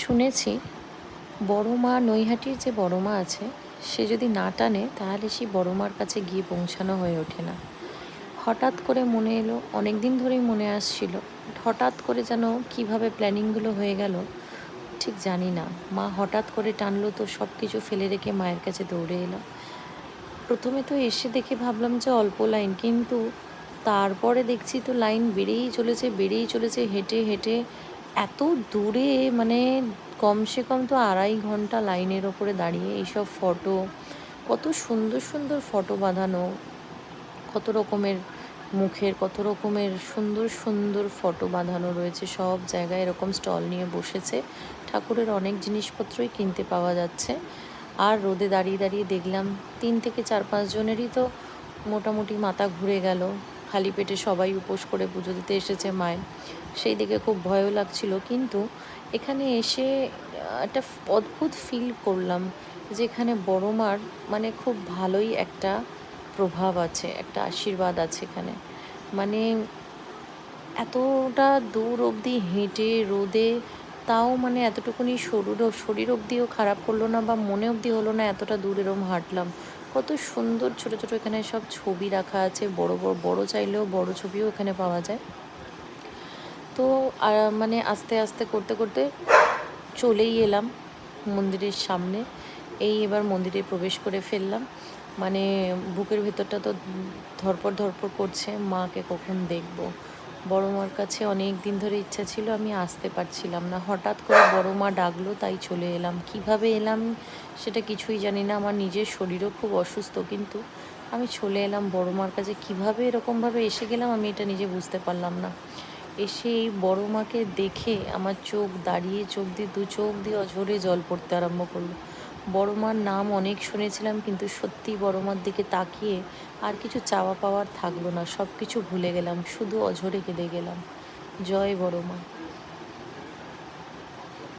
শুনেছি বড় মা, নৈহাটির যে বড় মা আছে, সে যদি না টানে তাহলে সেই বড় মার কাছে গিয়ে পৌঁছানো হয়ে ওঠে না। হঠাৎ করে মনে এলো, অনেক দিন ধরেই মনে আসছিল, হঠাৎ করে যেন কিভাবে প্ল্যানিংগুলো হয়ে গেল ঠিক জানি না। মা হঠাৎ করে টানলো তো সব কিছু ফেলে রেখে মায়ের কাছে দৌড়ে এলাম। প্রথমে তো এসে দেখে ভাবলাম যে অল্প লাইন, কিন্তু তারপরে দেখছি তো লাইন বেড়েই চলেছে, হেঁটে হেঁটে এত দূরে, মানে কমসে কম তো 2.5 ঘন্টা লাইনের ওপরে দাঁড়িয়ে এইসব ফটো, কত সুন্দর সুন্দর ফটো বাঁধানো, কত রকমের মুখের, কত রকমের সুন্দর সুন্দর ফটো বাঁধানো রয়েছে। সব জায়গায় এরকম স্টল নিয়ে বসেছে, ঠাকুরের অনেক জিনিসপত্রই কিনতে পাওয়া যাচ্ছে। আর রোদে দাঁড়িয়ে দাঁড়িয়ে দেখলাম 3 থেকে 4-5 জনেরই তো মোটামুটি মাথা ঘুরে গেল। খালি পেটে সবাই উপোস করে পুজো দিতে এসেছে মায়ের, সেই দিকে খুব ভয়ও লাগছিল। কিন্তু এখানে এসে একটা অদ্ভুত ফিল করলাম যে এখানে বড় মার মানে খুব ভালোই একটা প্রভাব আছে, একটা আশীর্বাদ আছে এখানে। মানে এতটা দূর অবধি হেঁটে রোদে, তাও মানে এতটুকুনি শরীর অবধিও খারাপ করলো না বা মনে অবধি হলো না এতটা দূর এরম হাঁটলাম। কত সুন্দর ছোট ছোট এখানে সব ছবি রাখা আছে, বড় বড়, বড় চাইলেও বড় ছবিও এখানে পাওয়া যায়। তো মানে আস্তে আস্তে করতে করতে চলেই এলাম মন্দিরের সামনে। এবার মন্দিরে প্রবেশ করে ফেললাম। মানে বুকের ভেতরটা তো ধরপড় ধরপড় করছে, মাকে কখন দেখব। বড় মার কাছে অনেক দিন ধরে ইচ্ছা ছিল, আমি আসতে পারছিলাম না। হঠাৎ করে বড় মা ডাকলো, তাই চলে এলাম। কিভাবে এলাম সেটা কিছুই জানি না, আমার নিজের শরীরও খুব অসুস্থ, কিন্তু আমি চলে এলাম বড় মার কাছে। কীভাবে এরকমভাবে এসে গেলাম আমি এটা নিজে বুঝতে পারলাম না। এসে এই বড় মাকে দেখে আমার চোখ দিয়ে 2 চোখ দিয়ে অঝরে জল পড়তে আরম্ভ করলো। বড় মার নাম অনেক শুনেছিলাম, কিন্তু সত্যি বড় মার দিকে তাকিয়ে আর কিছু চাওয়া পাওয়ার থাকলো না, সব কিছু ভুলে গেলাম, শুধু অঝরে কেঁদে গেলাম। জয় বড় মা।